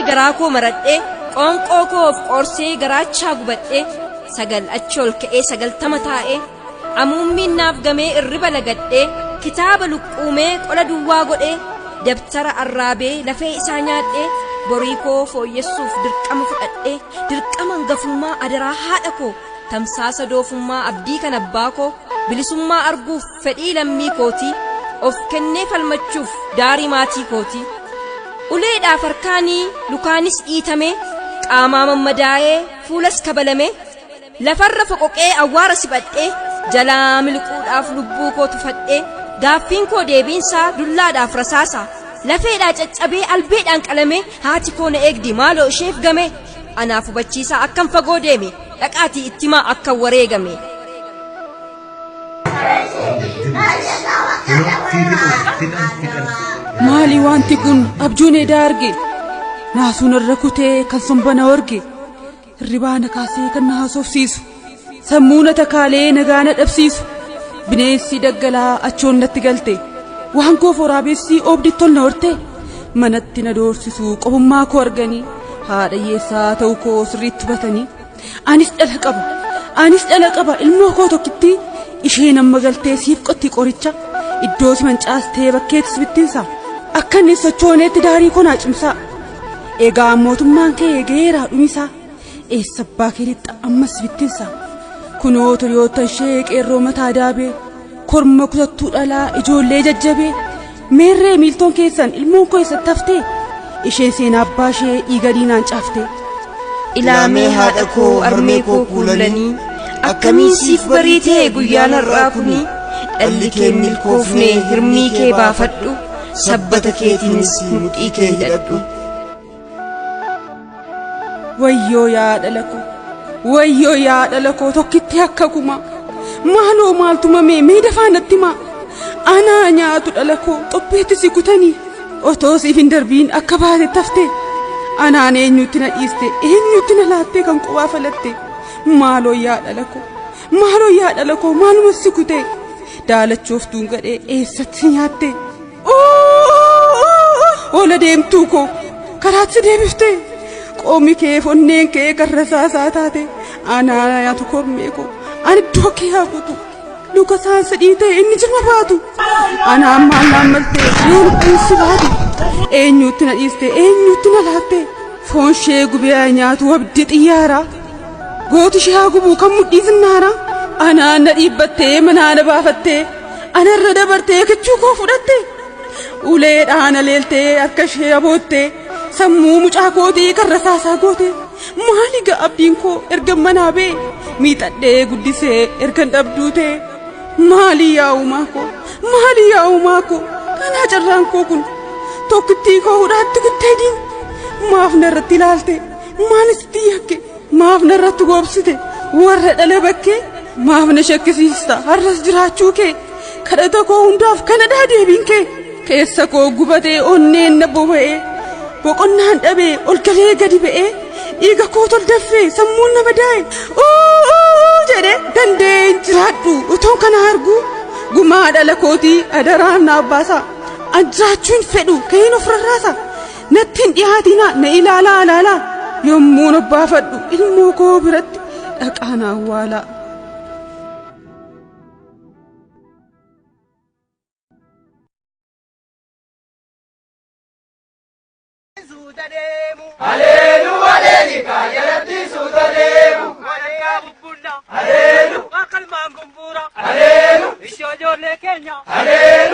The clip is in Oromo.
garaakoo maradhee qoonqoo koo of qorsee garaachaa gubadhee sagal achi ol ka'ee 90 taa'ee amuummiin naaf gamee irriba lagadhee kitaaba luqquumee qola duwwaa godhee dabtara arraabee lafee isaa nyaadhee borii koo fooyyessuuf dirqama fudhadhee dirqama hangafummaa adaraa haadha koo tamsaasa doofummaa abdii kan abbaa koo bilisummaa arguuf fedhii lammii kootii of kennee falmachuuf daarii maatii kootii uleedhaaf harkaanii lukaanis dhiitame qaamaa mammadaa'ee fuulas kabalame lafarra foqoqee awwaara sibadhee jalaa miliquudhaaf lubbuu koo tufadhee gaaffiin koo deebiinsaa dullaadhaaf rasaasa lafeedhaa caccabee albeedhaan qalame haati koo na eegdi maaloo isheef game anaaf hubachiisaa akkan fagoo deeme dhaqaatii ittimaa akka wareegame. maali wanti kun abjuun edaa arge naasuun irra kutee kan sombana orge hirribaana kaasee kan na haasofsiisu sammuuna takaalee nagaana dhabsiisu bineensi daggalaa achoon natti galte waan koo foraabessi oobdi tolna horte manatti na doorsisu qofummaa koo arganii haadha hiyyeessaa ta'uu koo sirriitti hubatanii anis dhala qaba ilmoo koo tokkitti isheen amma galtee siif qotti qoricha iddoo si mancaastee bakkeettis bittinsa akka inni sochooneetti daarii koo naa cimsaa egaa mootummaan kee geeraa dhumisaa eessa abbaa keelitti ammas bittinsa kunoo toliyoota ishee qeerroo mataa daabee korma kutattuu dhalaa ijoollee jajjabee meerree miiltoon keessan ilmoon koo eessatti haftee isheen seenaa abbaa ishee dhiiga diinaan caaftee ilaamee haadha koo armee koo kuulanii akkamiin siif bariitee guyyaan har'aa kuni dhalli kee milkoofnee hirmii kee baafadhu sabbata keetiinis mudhii kee hidhadhu. wayyoo yaa dhala koo tokkitti akka kuma maaloo maaltumamee mee dafaanatti maa anaa nyaatu dhala koo xopheetti si kutanii otoo siif hin darbiin akka baate taftee anaan eenyutti na dhiiste eenyutti na laattee kan qubaa falatte maaloo yaa dhala koo maaluma si kutee daalachooftuun gadhee eessatti si nyaatte oola deemtuu koo karaatti deebiftee qoomi kee fonneen kee garrasaasaa taate anaa nyaatu kormee koo ani iddoo kee haakutu luka saansa dhiitee inni jirma baatu anaa maallaan maltee yoon qeensi baatu eenyutti na dhiiste eenyutti na laatte foon shee gubee nyaatu abdi xiyyaara gooti ishee haa gubuu kan mudhii zinnaara anaan na dhiibbattee manaa na baafattee anarra dabartee kichuu koo fudhatte uleedhaan leeltee harka ishee aboottee sammuu mucaa kootii karrasaasaa goote maali gaa abdiin koo erga manaa bee miixadhee guddisee ergan dhabduute maali yaa uumaa koo kanaa carraan koo kun tokkittii koo hudhaatti gutteediin maaf narratti ilaalte maalitti yakke maaf narratti goobsite warra dhala bakkee maaf na shakkisiista har'as jiraachuu kee kadhata koo hundaaf kanadhaa deebiin kee keessa koo gubatee onneen na boba'ee boqonnaan dhabee ol galee gadi ba'ee dhiiga koo toldaffee sammuun na madaa'e jedhe danda'ee jiraadhu utuu kana arguu gumaa dhala kootii adaraan naaf baasa an jiraachuun fedhu ka'een of rarraasa natti hin dhiyaatina na ilaalaa yommuu na baafadhu ilmoo koo biratti dhaqaa na awwaalaa. Haleelu haleelika jalatti suutadeemu. Haleelu bubbulla. Haleelu akkalmaan gumbuura. Haleelu ishoo ijoollee keenya. Haleelu.